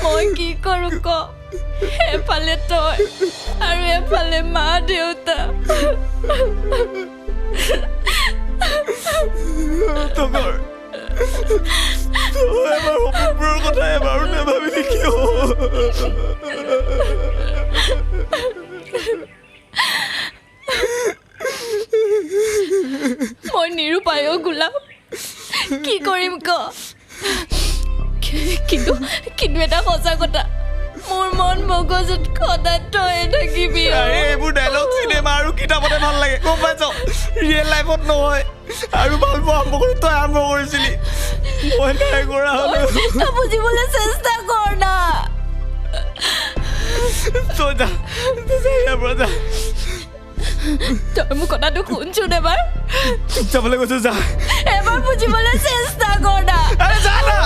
মই কি কৰোঁ ক এফালে তই আৰু এফালে মা দেউতা তগৰ তই এবাৰ সপোনবোৰৰ কথা এবাৰো নাভাবিলি কিয় মই নিৰুপায় গোলাপ কি কৰিম ক কিন্তু এটা সঁচা কথা মোৰ মন মগজুত সদায় তই থাকিবি এইবোৰ ডাইলগ চিনেমা আৰু কিতাপতে ভাল লাগে গম পাইছ ৰিয়েল লাইফত নহয় আৰু ভাল পোৱা আৰম্ভ কৰি তই আৰম্ভ কৰিছিলি মই নাই কৰা হ'লেও তই বুজিবলৈ চেষ্টা কৰ না তই যা ইয়াৰ পৰা যা তই মোৰ কথাটো শুনচোন এবাৰ যাবলৈ কৈছো যা এবাৰ বুজিবলৈ চেষ্টা কৰ না আৰে যা না